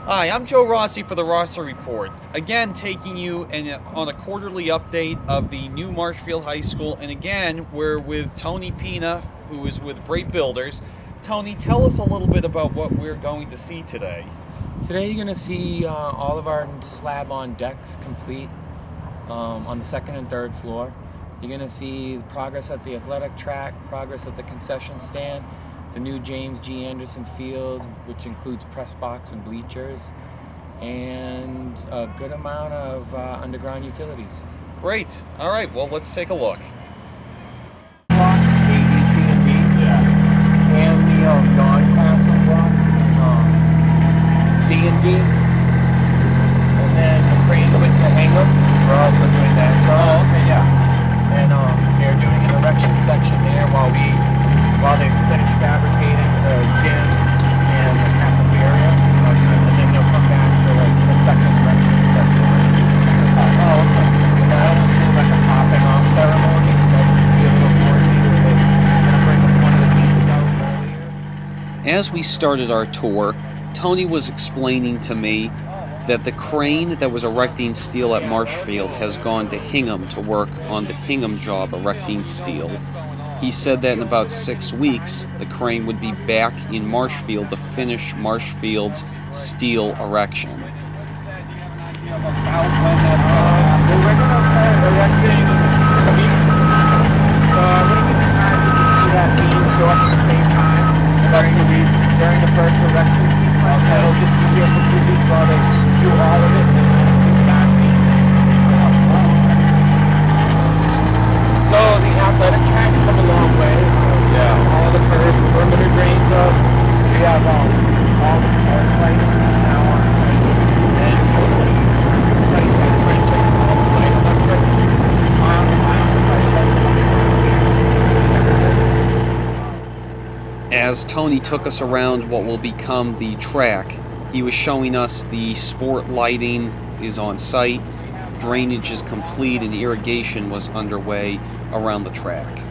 Hi, I'm Joe Rossi for the Rossi Report. Again, taking you on a quarterly update of the new Marshfield High School. And again, we're with Tony Pina, who is with Great Builders. Tony, tell us a little bit about what we're going to see today. Today you're going to see all of our slab-on decks complete on the second and third floor. You're going to see progress at the athletic track, progress at the concession stand, the new James G. Anderson Field, which includes press box and bleachers, and a good amount of underground utilities. Great. All right, well, let's take a look. A, B, C, and D. Yeah. And the Doncaster blocks, C and D. And then the crane went to Hingham. We're also doing that. Oh, okay, yeah. And they're doing an erection section there while they finish fabricating the gym and the cafeteria. And then they'll come back for like the second erection section. Oh, okay. And that'll do like a topping off ceremony, so that will be a little coordinated. They're going to bring one of the beams out earlier. As we started our tour, Tony was explaining to me that the crane that was erecting steel at Marshfield has gone to Hingham to work on the Hingham job erecting steel. He said that in about 6 weeks, the crane would be back in Marshfield to finish Marshfield's steel erection. We're going to start erecting the beams. That beam show up at the same time during the first erection sequence. It'll just be here for 2 weeks while they do all of it. So the athletic tracks come a long way. All the curved perimeter drains up. We have all the sports lights now on site. And you'll see all the site electric on the site. As Tony took us around what will become the track, he was showing us the sport lighting is on site, drainage is complete, and irrigation was underway around the track.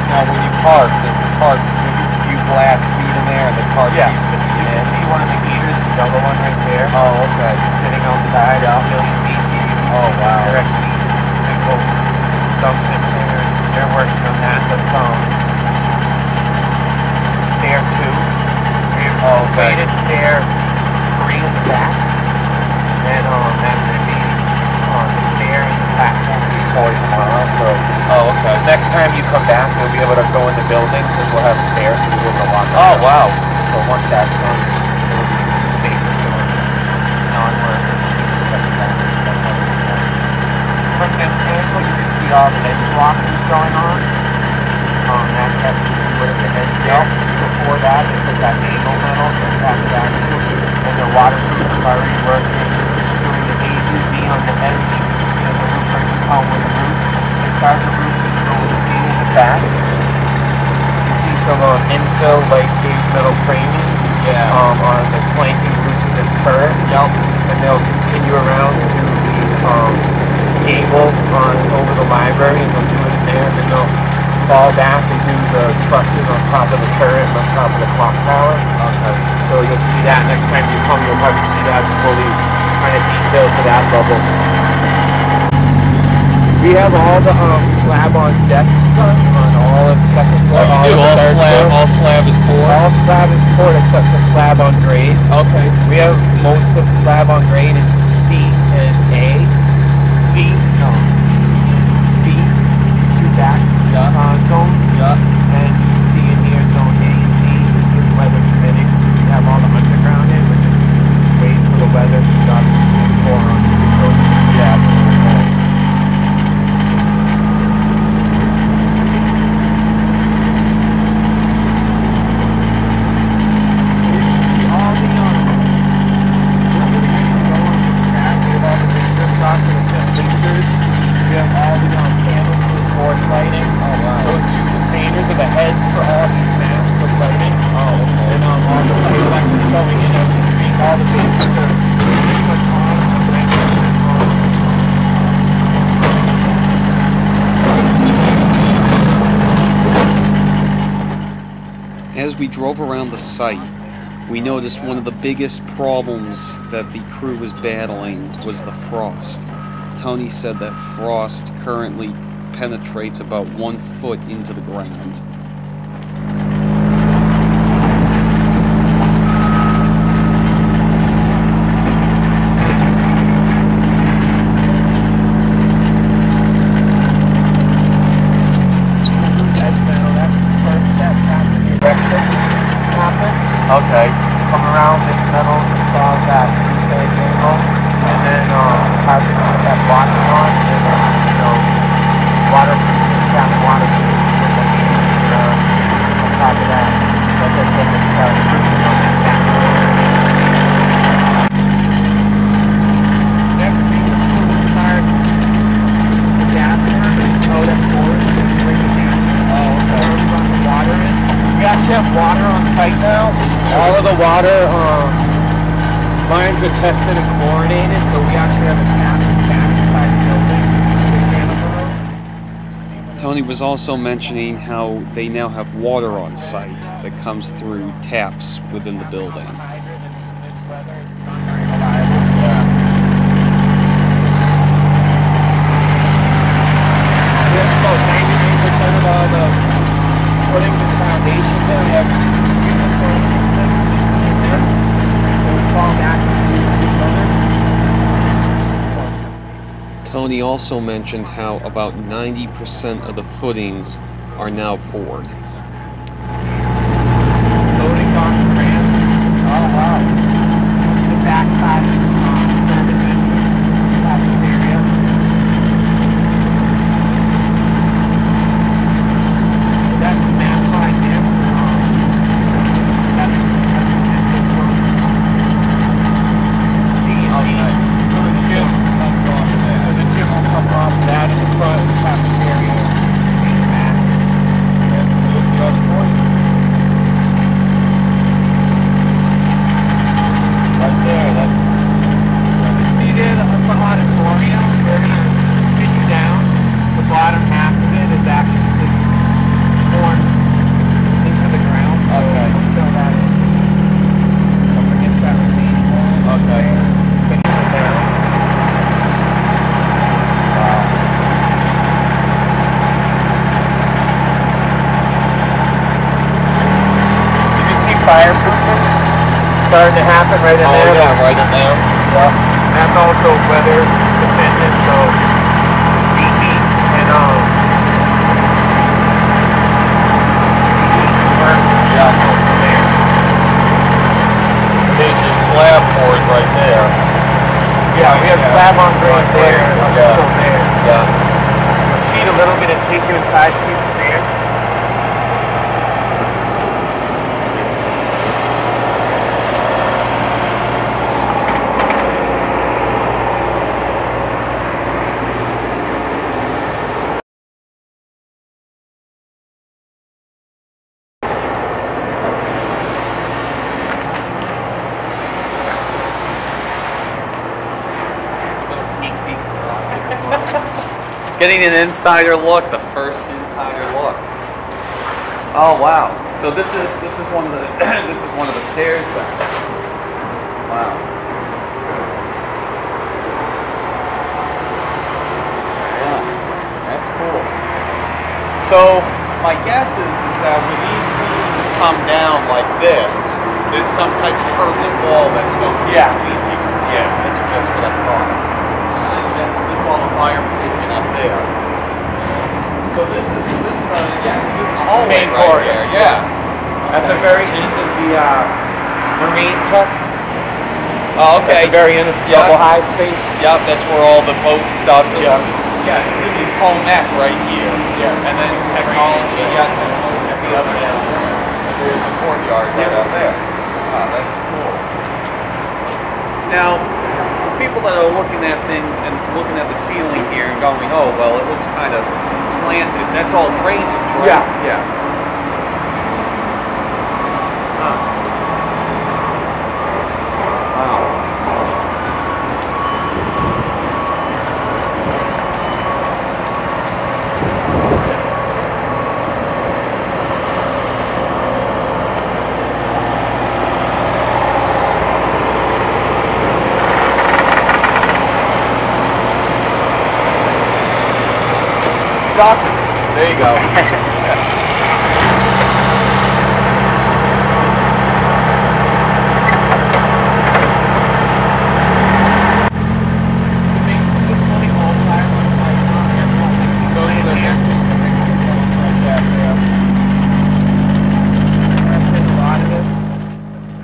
Now when you park, does the park, do you blast heat in there and the park keeps the heat in? You can see one of the heaters, the yellow one right there. Oh, okay. Sitting outside, a million BTU. Oh, wow. Direct heat. They go dumps in there. They're working on that. That's stair 2. Rated stair 3 in the back. And that's going to be the stair in the platform will be 40 tomorrow. So, okay. Next time you come back, you'll be able to go in the building because we'll have a stair, so you'll be able to walk. Oh, wow. So once that's done, it'll be safer for non-workers. From this angle, you can see all the edge blockings going on. That's that where the edge there. Before that, they put that angle metal and after that too. And the waterproof is already working, doing the AUV on the edge. And the roof right now with the roof. They start the roof and so we'll see in the back. You can see some infill like gauge metal framing on the flanking roofs of this curve. And they'll continue around to the gable over the library and they'll do it in there and then they'll fall back and do the trusses on top of the turret and on top of the clock tower. Okay. So you'll see that next time you come, you'll probably see that it's fully kind of detailed to that level. We have all the slab-on decks done on all of the second floor. All slab is poured? All slab is poured except for slab on grade. Okay. We have most of the slab on grade in C and A. C, no, C and B, two back zones. And you can see in here zone A and D is weather permitting. We have all the underground in. We're just waiting for the weather to pour on. as we drove around the site, we noticed one of the biggest problems that the crew was battling was the frost. Tony said that frost currently penetrates about 1 foot into the ground. Okay, come around this metal, install that three-phase angle, and then have that blocking on, and then, waterproofing, cap waterproof, and then on top of that, like I said, it's roofing on that cap. Next thing is to start the gas work. Oh, that's forward. Bring the gas. Oh, okay. Run the water in. We actually have water on site now. All of the water lines are tested and chlorinated, so we actually have a tap inside the building. Tony was also mentioning how they now have water on site that comes through taps within the building. About 99% of all the putting the foundation there, we have Tony also mentioned how about 90% of the footings are now poured. Loading dock ramp. Oh wow. The back side of the service area. That's the map line there. That in the front of the cafeteria and the back. And those the other points. Right there, that's seated at the auditorium. We're going to continue down. The bottom half of it is actually poured into the ground. Okay. We'll fill that in. Up against that retaining wall. Okay. Finish it down. Fireproofing starting to happen right in there. Oh yeah, right in there. Yeah. And that's also weather dependent, so heat and There's your slab board right there. yeah, we have slab on grade there. Yeah. So there. Yeah. Cheat a little bit and take you inside to see the stand. Getting an insider look, the first insider look. Oh wow! So this is one of the this is one of the stairs then. Wow. Yeah, that's cool. So my guess is that when these beams come down like this, there's some type of permanent wall that's going between here. Yeah, that's what I thought. That's all the fireproofing up there. So this is the hallway Main right corridor. here. Yeah. At the very end is the marine tech. Oh, okay. At the very end of the double high space. Yep, that's where all the boat stuff is. Yeah. This is home ec right here. Yeah. And then technology. Yeah, technology at the other end. And there's the courtyard right up there. Wow, that's cool. Now, people that are looking at things and looking at the ceiling here and going, oh, well, it looks kind of slanted. That's all drainage, right? Yeah. Huh. Wow. Doc? There you go.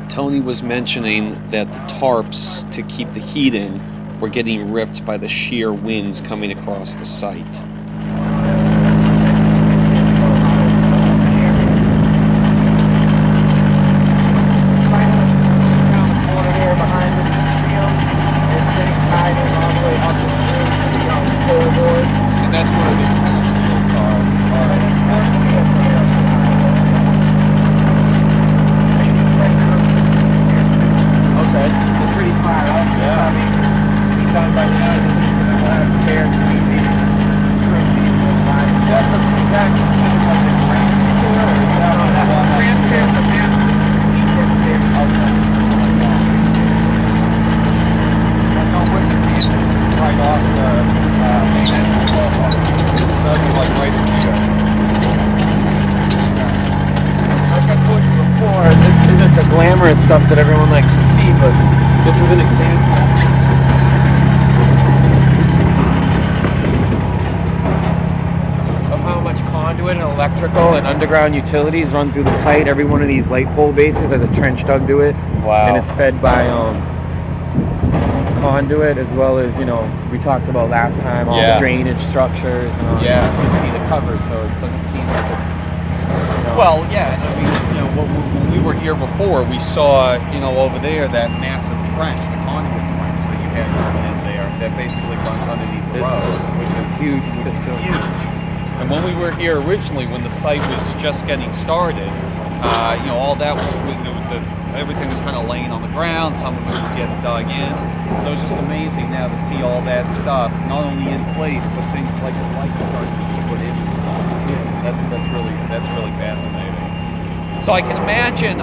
Tony was mentioning that the tarps to keep the heat in were getting ripped by the sheer winds coming across the site. And that's where the tennis fields are. Okay. They're pretty far up. Yeah. I mean, he's done by now. We'll have stairs to meet these. Is that considered like a transfer, or is that on that one? Transfer, but then stairs. Okay. I know what the is right off the main entrance. That'd be like right in here. Like I told you before, this isn't the glamorous stuff that everyone likes to see, but this is an example of how much conduit and electrical and underground utilities run through the site. Every one of these light pole bases has a trench dug to it. Wow. And it's fed by conduit, as well as, you know, we talked about last time, all the drainage structures and all. Yeah. You see the cover, so it doesn't seem like it's, you know. Well, yeah, I mean, you know, when we were here before, we saw, you know, over there that massive trench, the conduit trench that you had running in there, that basically runs underneath the road, which is huge system. Huge. And when we were here originally, when the site was just getting started, you know, all that was everything was kind of laying on the ground. Some of it was getting dug in. So it's just amazing now to see all that stuff not only in place, but things like the lights starting to be put in and stuff. Yeah, that's really fascinating. So I can imagine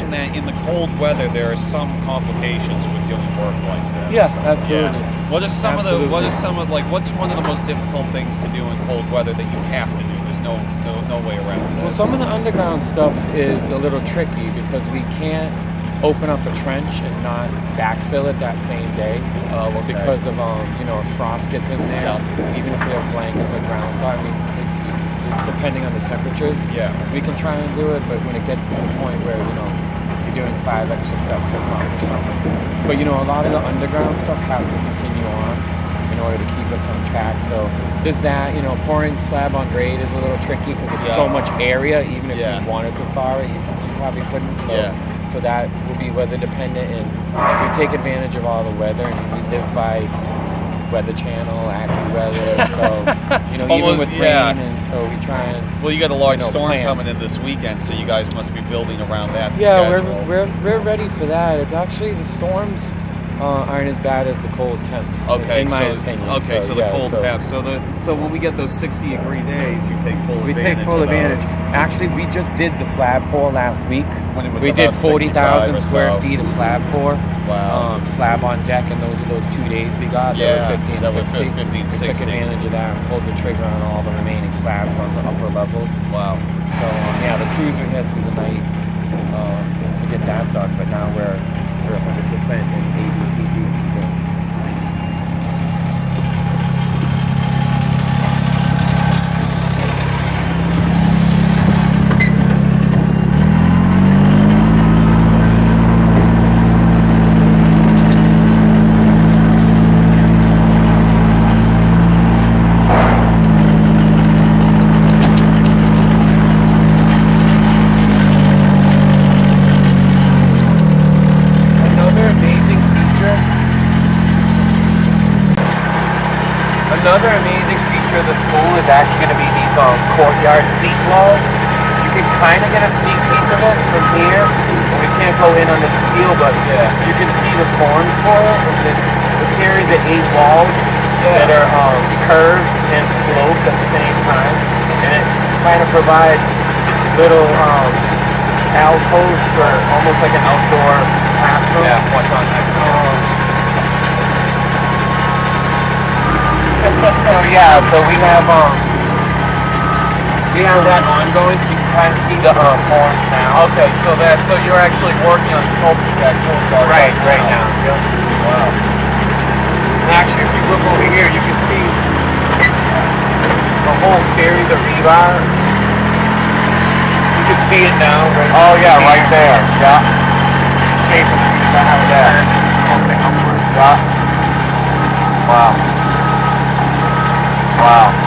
that in the cold weather there are some complications with doing work like this. Yes, absolutely. Yeah. What's one of the most difficult things to do in cold weather that you have to do? There's no way around it. Well, some of the underground stuff is a little tricky because we can't open up a trench and not backfill it that same day. Okay. Because of you know, if frost gets in there, even if we have blankets or ground thaw, I mean, depending on the temperatures, we can try and do it. But when it gets to the point where, you know, you're doing 5 extra steps a month or something, but you know, a lot of the underground stuff has to continue on in order to keep us on track. So there's that, you know, pouring slab on grade is a little tricky because it's so much area. Even if you wanted to bar it, you probably couldn't. So that will be weather dependent, and we take advantage of all the weather. I mean, we live by Weather Channel, AccuWeather, so, you know, even with rain, and so we try and... Well, you got a large storm coming in this weekend, so you guys must be building around that schedule. We're ready for that. It's actually, the storms aren't as bad as the cold temps, in my opinion. Okay, so the cold temps. So when we get those 60-degree days, you take full advantage. We take full advantage. Actually, we just did the slab pour last week. When it was we did 40,000 square feet of slab pour. Wow. Slab on deck, and those are those 2 days we got. Yeah, they were 50 and 60. We took advantage of that and pulled the trigger on all the remaining slabs on the upper levels. Wow. So yeah, the crews were here through the night to get that done, but now we're 100% in ABCD. So. Another amazing feature of the school is actually going to be these courtyard seat walls. You can kind of get a sneak peek of it from here. We can't go in under the steel, but you can see the forms for it. It's a series of 8 walls that are curved and sloped at the same time, and it kind of provides little alcoves for almost like an outdoor classroom. Yeah, what's on next? So we have We have that ongoing, so you can kind of see the forms now. Okay, so you're actually working on sculpting that courtyard Right now. Yep. Wow. And actually, if you look over here, you can see a whole series of rebar. You can see it now. Oh yeah, right there. Yeah. Shape of the house there. Opening upwards. Yeah. Wow. Wow.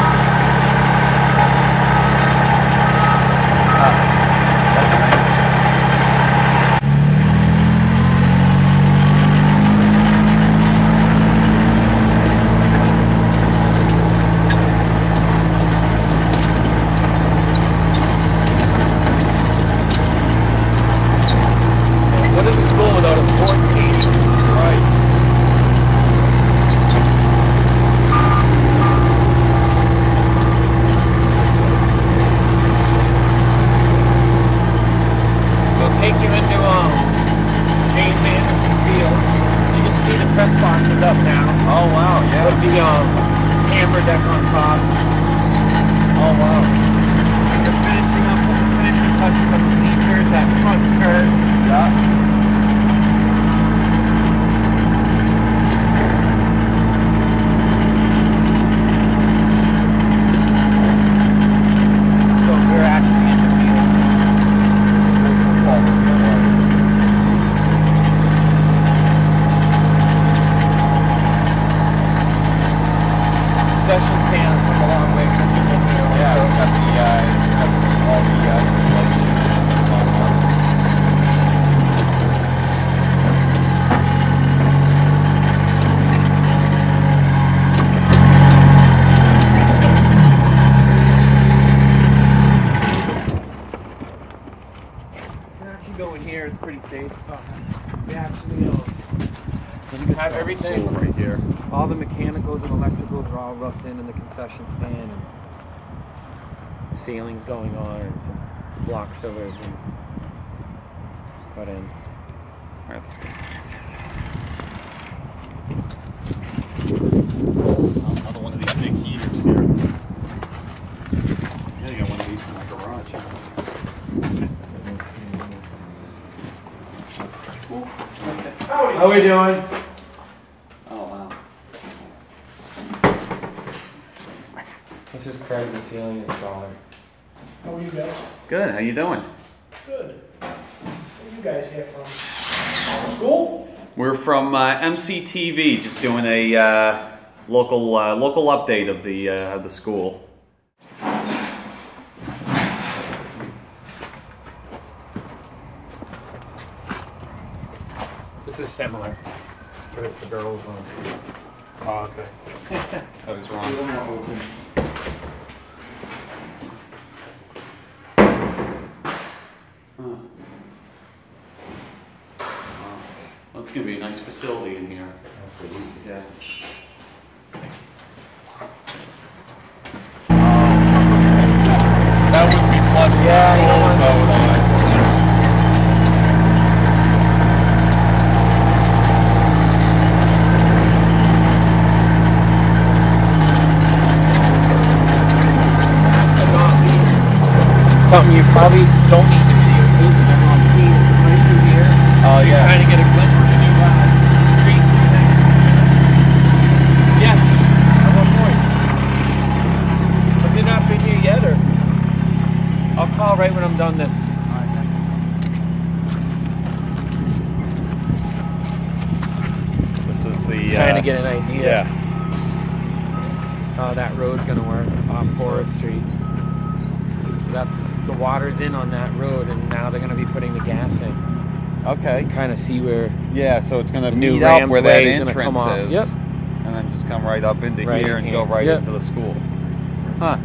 What is a school without a sports seating? Right. They'll take you into James Anderson Field. You can see the press box is up now. Oh wow, yeah. With the hammer deck on top. Oh wow. They're finishing up with the finishing touches of the bleachers, that front skirt. Yeah. So we're actually in the field. Concession stands come a long way since you've been here. Yeah, it's got all the installation on one. Actually going here is pretty safe. We actually have everything right here. All the mechanicals and electricals are all roughed in the concession stand, and ceiling's going on, and some block fillers we put in. All right, let's go. Another one of these big heaters here. Yeah, you got one of these in my garage. How we doing? Oh wow. This is Craig, the ceiling installer. How are you guys? Good. How you doing? Good. Where are you guys here from? School? We're from MCTV, just doing a local update of the school. This is similar, but it's the girls' one. Oh, okay. I was wrong. Well, it's gonna be a nice facility in here. Absolutely. Yeah. That would be pleasant. Yeah, you don't want something you probably don't need to videotape because everyone's seeing it right through here. Oh yeah. Trying to get a glimpse of the new street. Yes, at one point. But they're not been here yet, or I'll call right when I'm done this. This is the Trying to get an idea yeah. how that road's gonna work off Forest Street. So that's the water's in on that road, and now they're gonna be putting the gas in. Okay. Kind of see where Yeah, so it's gonna the new meet up where that rampway is gonna come entrance off. is. Yep. And then just come right up into Right here in and go here. right Yep. into the school. Huh.